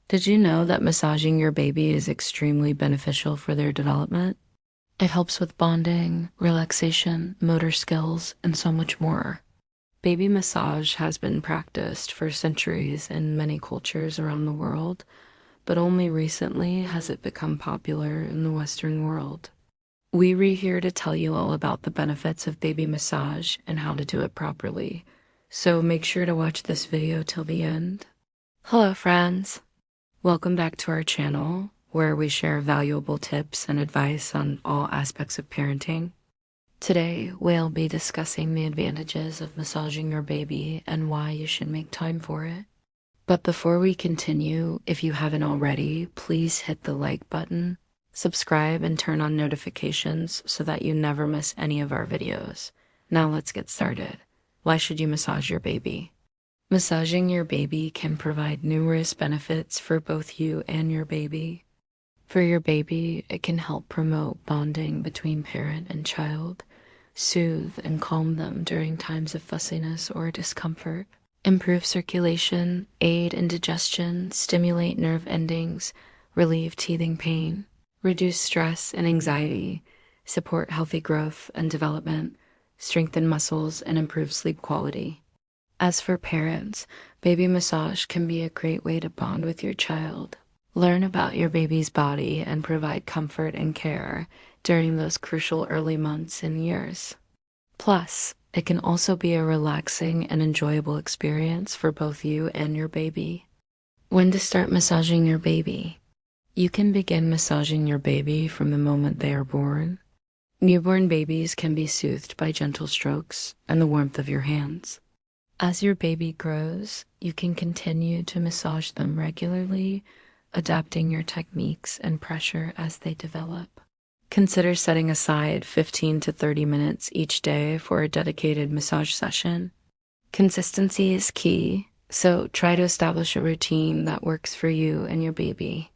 Did you know that massaging your baby is extremely beneficial for their development? It helps with bonding, relaxation, motor skills, and so much more. Baby massage has been practiced for centuries in many cultures around the world, but only recently has it become popular in the Western world. We're here to tell you all about the benefits of baby massage and how to do it properly. So make sure to watch this video till the end. Hello, friends. Welcome back to our channel, where we share valuable tips and advice on all aspects of parenting. Today, we'll be discussing the advantages of massaging your baby and why you should make time for it. But before we continue, if you haven't already, please hit the like button, subscribe, and turn on notifications so that you never miss any of our videos. Now let's get started. Why should you massage your baby? Massaging your baby can provide numerous benefits for both you and your baby. For your baby, it can help promote bonding between parent and child, soothe and calm them during times of fussiness or discomfort, improve circulation, aid in digestion, stimulate nerve endings, relieve teething pain, reduce stress and anxiety, support healthy growth and development, strengthen muscles, and improve sleep quality. As for parents, baby massage can be a great way to bond with your child. Learn about your baby's body and provide comfort and care during those crucial early months and years. Plus, it can also be a relaxing and enjoyable experience for both you and your baby. When to start massaging your baby? You can begin massaging your baby from the moment they are born. Newborn babies can be soothed by gentle strokes and the warmth of your hands. As your baby grows, you can continue to massage them regularly, adapting your techniques and pressure as they develop. Consider setting aside 15 to 30 minutes each day for a dedicated massage session. Consistency is key, so try to establish a routine that works for you and your baby.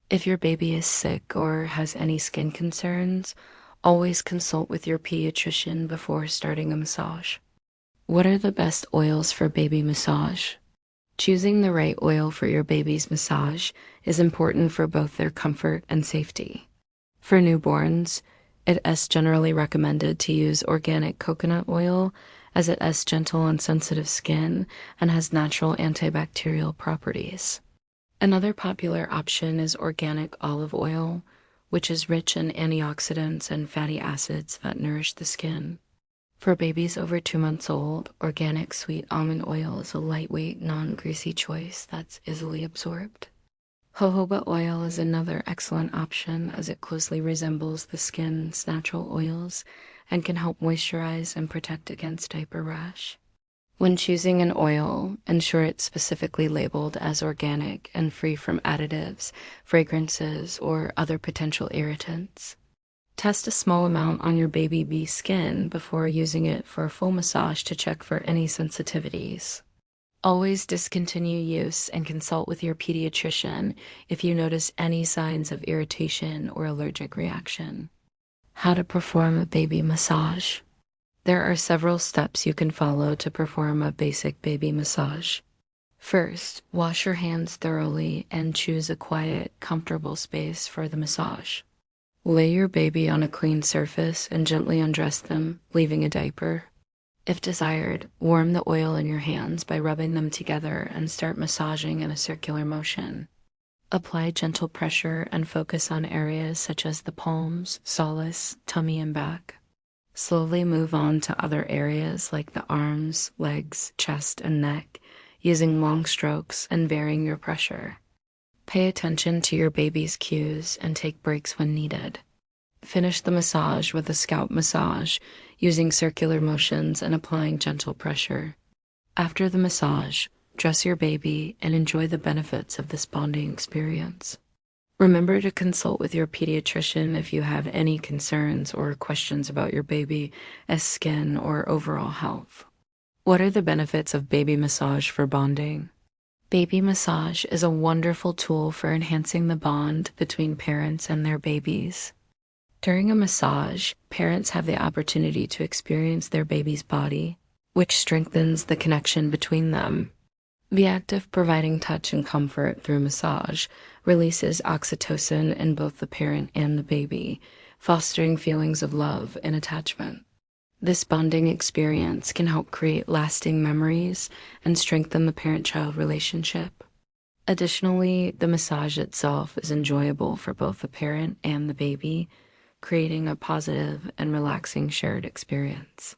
If your baby is sick or has any skin concerns, always consult with your pediatrician before starting a massage. What are the best oils for baby massage? Choosing the right oil for your baby's massage is important for both their comfort and safety. For newborns, it is generally recommended to use organic coconut oil as it has gentle and sensitive skin and has natural antibacterial properties. Another popular option is organic olive oil, which is rich in antioxidants and fatty acids that nourish the skin. For babies over 2 months old, organic sweet almond oil is a lightweight, non-greasy choice that's easily absorbed. Jojoba oil is another excellent option as it closely resembles the skin's natural oils and can help moisturize and protect against diaper rash. When choosing an oil, ensure it's specifically labeled as organic and free from additives, fragrances, or other potential irritants. Test a small amount on your baby bee's skin before using it for a full massage to check for any sensitivities. Always discontinue use and consult with your pediatrician if you notice any signs of irritation or allergic reaction. How to perform a baby massage? There are several steps you can follow to perform a basic baby massage. First, wash your hands thoroughly and choose a quiet, comfortable space for the massage. Lay your baby on a clean surface and gently undress them, leaving a diaper. If desired, warm the oil in your hands by rubbing them together and start massaging in a circular motion. Apply gentle pressure and focus on areas such as the palms, soleus, tummy, and back. Slowly move on to other areas like the arms, legs, chest, and neck, using long strokes and varying your pressure. Pay attention to your baby's cues and take breaks when needed. Finish the massage with a scalp massage, using circular motions and applying gentle pressure. After the massage, dress your baby and enjoy the benefits of this bonding experience. Remember to consult with your pediatrician if you have any concerns or questions about your baby's skin or overall health. What are the benefits of baby massage for bonding? Baby massage is a wonderful tool for enhancing the bond between parents and their babies. During a massage, parents have the opportunity to experience their baby's body, which strengthens the connection between them. The act of providing touch and comfort through massage releases oxytocin in both the parent and the baby, fostering feelings of love and attachment. This bonding experience can help create lasting memories and strengthen the parent-child relationship. Additionally, the massage itself is enjoyable for both the parent and the baby, creating a positive and relaxing shared experience.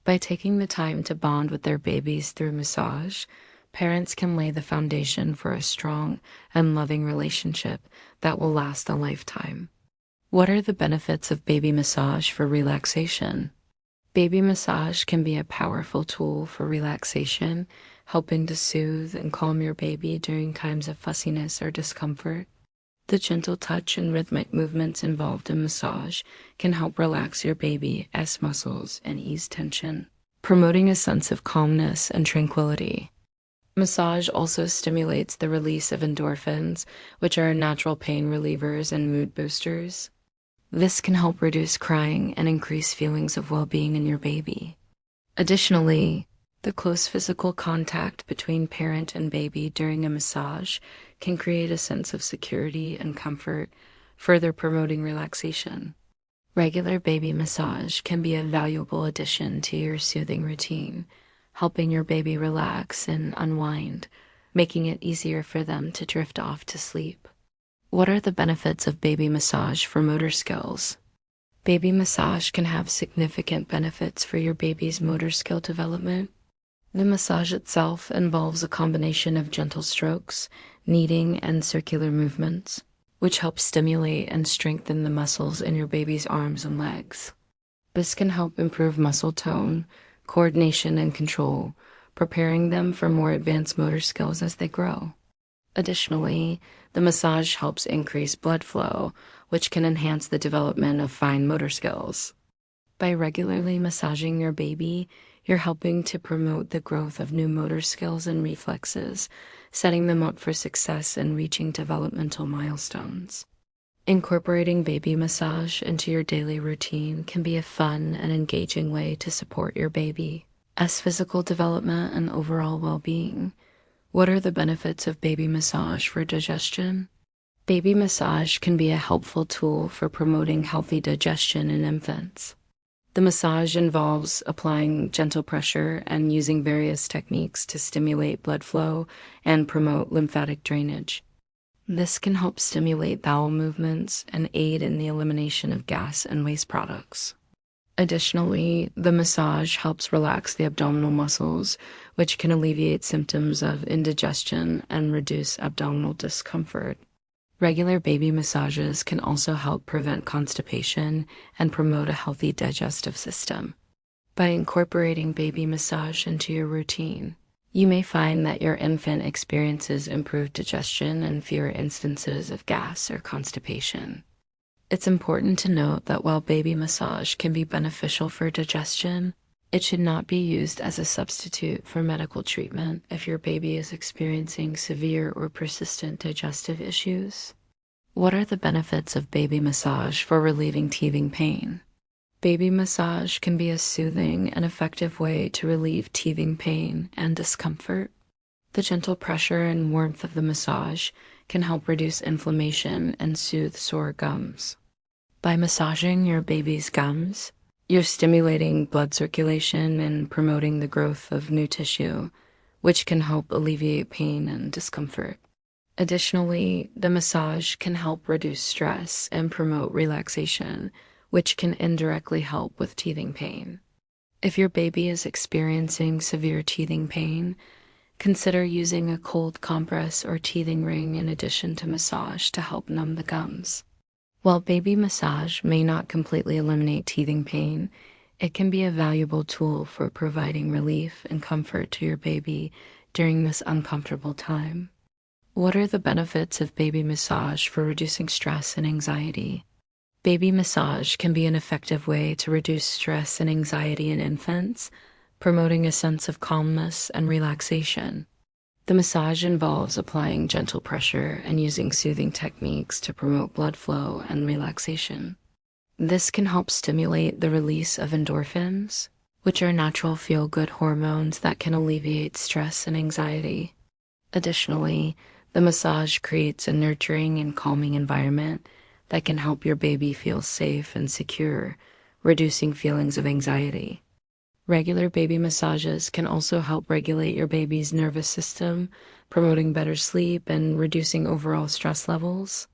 By taking the time to bond with their babies through massage, parents can lay the foundation for a strong and loving relationship that will last a lifetime. What are the benefits of baby massage for relaxation? Baby massage can be a powerful tool for relaxation, helping to soothe and calm your baby during times of fussiness or discomfort. The gentle touch and rhythmic movements involved in massage can help relax your baby's muscles and ease tension, promoting a sense of calmness and tranquility. Massage also stimulates the release of endorphins, which are natural pain relievers and mood boosters. This can help reduce crying and increase feelings of well-being in your baby. Additionally, the close physical contact between parent and baby during a massage can create a sense of security and comfort, further promoting relaxation. Regular baby massage can be a valuable addition to your soothing routine, helping your baby relax and unwind, making it easier for them to drift off to sleep. What are the benefits of baby massage for motor skills? Baby massage can have significant benefits for your baby's motor skill development. The massage itself involves a combination of gentle strokes, kneading, and circular movements, which help stimulate and strengthen the muscles in your baby's arms and legs. This can help improve muscle tone, coordination, and control, preparing them for more advanced motor skills as they grow. Additionally, the massage helps increase blood flow, which can enhance the development of fine motor skills. By regularly massaging your baby, you're helping to promote the growth of new motor skills and reflexes, setting them up for success in reaching developmental milestones. Incorporating baby massage into your daily routine can be a fun and engaging way to support your baby's physical development and overall well-being. What are the benefits of baby massage for digestion? Baby massage can be a helpful tool for promoting healthy digestion in infants. The massage involves applying gentle pressure and using various techniques to stimulate blood flow and promote lymphatic drainage. This can help stimulate bowel movements and aid in the elimination of gas and waste products. Additionally, the massage helps relax the abdominal muscles, which can alleviate symptoms of indigestion and reduce abdominal discomfort. Regular baby massages can also help prevent constipation and promote a healthy digestive system. By incorporating baby massage into your routine, you may find that your infant experiences improved digestion and fewer instances of gas or constipation. It's important to note that while baby massage can be beneficial for digestion, it should not be used as a substitute for medical treatment if your baby is experiencing severe or persistent digestive issues. What are the benefits of baby massage for relieving teething pain? Baby massage can be a soothing and effective way to relieve teething pain and discomfort. The gentle pressure and warmth of the massage can help reduce inflammation and soothe sore gums. By massaging your baby's gums, you're stimulating blood circulation and promoting the growth of new tissue, which can help alleviate pain and discomfort. Additionally, the massage can help reduce stress and promote relaxation, which can indirectly help with teething pain. If your baby is experiencing severe teething pain, consider using a cold compress or teething ring in addition to massage to help numb the gums. While baby massage may not completely eliminate teething pain, it can be a valuable tool for providing relief and comfort to your baby during this uncomfortable time. What are the benefits of baby massage for reducing stress and anxiety? Baby massage can be an effective way to reduce stress and anxiety in infants, promoting a sense of calmness and relaxation. The massage involves applying gentle pressure and using soothing techniques to promote blood flow and relaxation. This can help stimulate the release of endorphins, which are natural feel-good hormones that can alleviate stress and anxiety. Additionally, the massage creates a nurturing and calming environment that can help your baby feel safe and secure, reducing feelings of anxiety. Regular baby massages can also help regulate your baby's nervous system, promoting better sleep and reducing overall stress levels.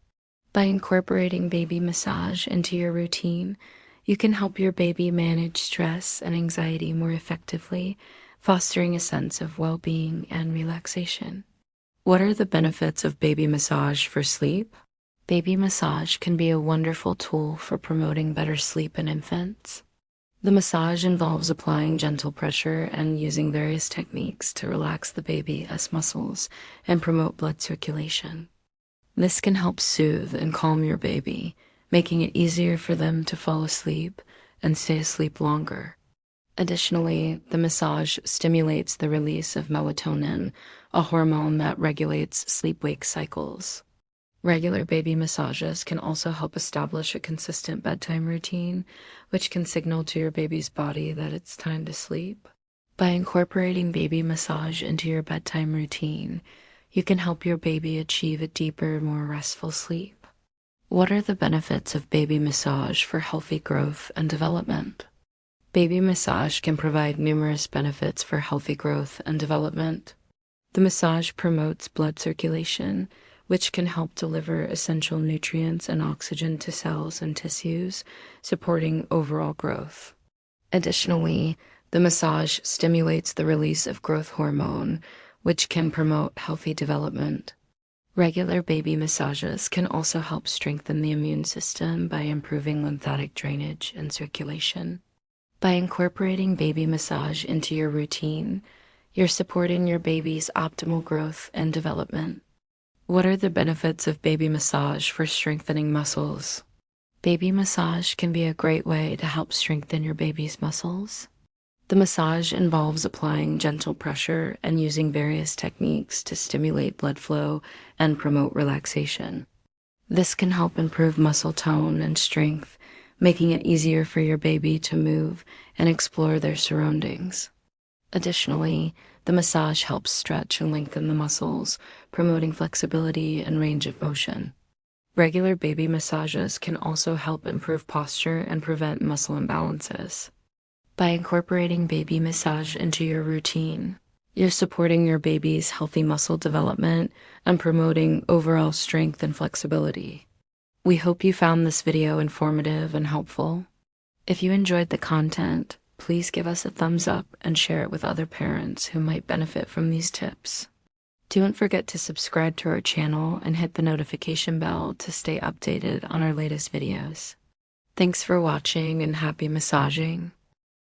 By incorporating baby massage into your routine, you can help your baby manage stress and anxiety more effectively, fostering a sense of well-being and relaxation. What are the benefits of baby massage for sleep? Baby massage can be a wonderful tool for promoting better sleep in infants. The massage involves applying gentle pressure and using various techniques to relax the baby's muscles and promote blood circulation. This can help soothe and calm your baby, making it easier for them to fall asleep and stay asleep longer. Additionally, the massage stimulates the release of melatonin, a hormone that regulates sleep-wake cycles. Regular baby massages can also help establish a consistent bedtime routine, which can signal to your baby's body that it's time to sleep. By incorporating baby massage into your bedtime routine, you can help your baby achieve a deeper, more restful sleep. What are the benefits of baby massage for healthy growth and development? Baby massage can provide numerous benefits for healthy growth and development. The massage promotes blood circulation, which can help deliver essential nutrients and oxygen to cells and tissues, supporting overall growth. Additionally, the massage stimulates the release of growth hormone, which can promote healthy development. Regular baby massages can also help strengthen the immune system by improving lymphatic drainage and circulation. By incorporating baby massage into your routine, you're supporting your baby's optimal growth and development. What are the benefits of baby massage for strengthening muscles? Baby massage can be a great way to help strengthen your baby's muscles. The massage involves applying gentle pressure and using various techniques to stimulate blood flow and promote relaxation. This can help improve muscle tone and strength, making it easier for your baby to move and explore their surroundings. Additionally, the massage helps stretch and lengthen the muscles, promoting flexibility and range of motion. Regular baby massages can also help improve posture and prevent muscle imbalances. By incorporating baby massage into your routine, you're supporting your baby's healthy muscle development and promoting overall strength and flexibility. We hope you found this video informative and helpful. If you enjoyed the content, please give us a thumbs up and share it with other parents who might benefit from these tips. Don't forget to subscribe to our channel and hit the notification bell to stay updated on our latest videos. Thanks for watching and happy massaging.